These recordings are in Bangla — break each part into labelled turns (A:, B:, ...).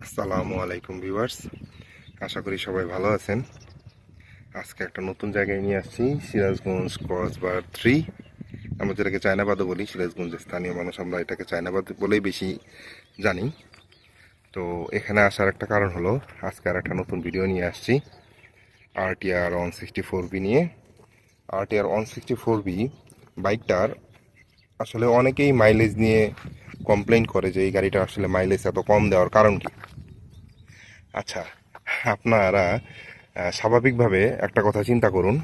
A: আসসালামু আলাইকুম ভিউয়ার্স, আশা করি সবাই ভালো আছেন। আজকে একটা নতুন জায়গায় নিয়ে আসছি, সিরাজগঞ্জ ক্রসবার 3। আমরা যেটাকে চায়নাবাদও বলি। সিরাজগঞ্জের স্থানীয় মানুষ আমরা এটাকে চায়নাবাদ বলেই বেশি জানি। তো এখানে আসার একটা কারণ হলো, আজকে আর একটা নতুন ভিডিও নিয়ে আসছি RTR 164B নিয়ে। RTR 164B বাইকটার আসলে অনেকেই মাইলেজ নিয়ে কমপ্লেন করে যে এই গাড়িটা আসলে মাইলেজ এত কম দেওয়ার কারণ কি। আচ্ছা, আপনারা স্বাভাবিকভাবে একটা কথা চিন্তা করুন,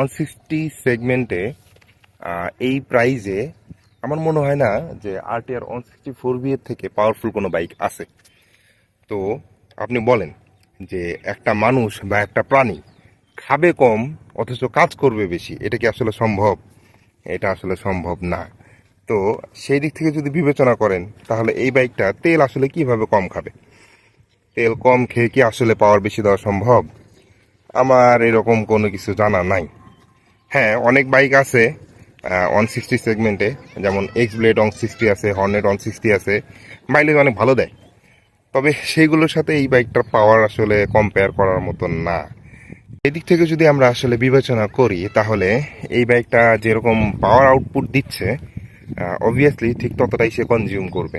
A: 160 সেগমেন্টে এই প্রাইজে আমার মনে হয় না যে RTR 164B এর থেকে পাওয়ারফুল কোনো বাইক আছে। তো আপনি বলেন যে একটা মানুষ বা একটা প্রাণী খাবে কম অথচ কাজ করবে বেশি, এটা কি আসলে সম্ভব? এটা আসলে সম্ভব না। তো সেই দিক থেকে যদি বিবেচনা করেন, তাহলে এই বাইকটা তেল আসলে কিভাবে কম খাবে? তেল কম খেয়ে কি আসলে পাওয়ার বেশি দেওয়া সম্ভব? আমার এরকম কোনো কিছু জানা নাই। হ্যাঁ, অনেক বাইক আছে 160 সেগমেন্টে, যেমন এক্স ব্লেড 160 আছে, হর্নেট 160 আছে, মাইলেজ অনেক ভালো দেয়। তবে সেইগুলোর সাথে এই বাইকটার পাওয়ার আসলে কম্পেয়ার করার মতন না। এদিক থেকে যদি আমরা আসলে বিবেচনা করি, তাহলে এই বাইকটা যেরকম পাওয়ার আউটপুট দিচ্ছে, অবভিয়াসলি ঠিক ততটাই সে কনজিউম করবে।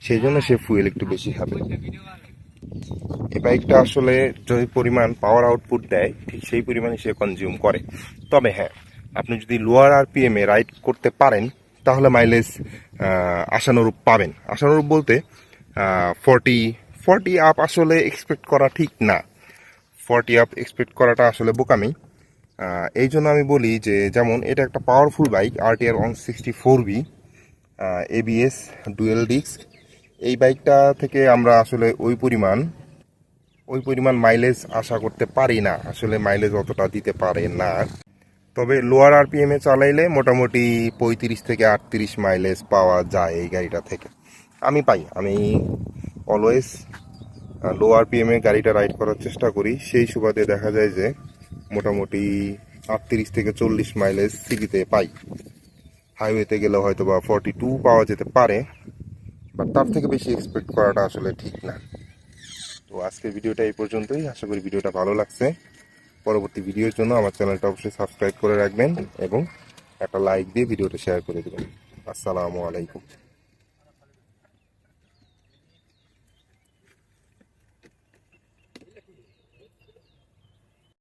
A: সেই জন্য সে ফুয়েল একটু বেশি খাবে। এই বাইকটা আসলে যে পরিমাণ পাওয়ার আউটপুট দেয়, ঠিক সেই পরিমাণে সে কনজিউম করে। তবে হ্যাঁ, আপনি যদি লোয়ার আরপিএম এ রাইড করতে পারেন, তাহলে মাইলেজ আশানুরূপ পাবেন। আশানুরূপ বলতে 40 আপ আসলে এক্সপেক্ট করা ঠিক না। 40 আপ এক্সপেক্ট করাটা আসলে বোকামি। এই জন্য আমি বলি যে, যেমন এটা একটা powerful bike RTR 164B, ABS dual disk. এই বাইকটা থেকে আমরা আসলে ওই পরিমাণ মাইলেজ আশা করতে পারি না। আসলে মাইলেজ অতটা দিতে পারে না। তবে লোয়ার আরপিএম এ চালাইলে মোটামুটি 35 থেকে 38 মাইলেজ পাওয়া যায় এই গাড়িটা থেকে। আমি অলওয়েজ লো আরপিএম এ গাড়িটা রাইড করার চেষ্টা করি। সেই সুবাদে দেখা যায় যে মোটামুটি 38 থেকে 40 মাইলেজ সিটিতে পাই। হাইওয়েতে গেলে হয়তো বা 42 পাওয়া যেতে পারে, বাট তার থেকে বেশি এক্সপেক্ট করাটা আসলে ঠিক না। তো আজকের ভিডিওটা এই পর্যন্তই। আশা করি ভিডিওটা ভালো লাগছে। পরবর্তী ভিডিওর জন্য আমার চ্যানেলটা অবশ্যই সাবস্ক্রাইব করে রাখবেন এবং একটা লাইক দিয়ে ভিডিওটা শেয়ার করে দেবেন। আসসালামু আলাইকুম।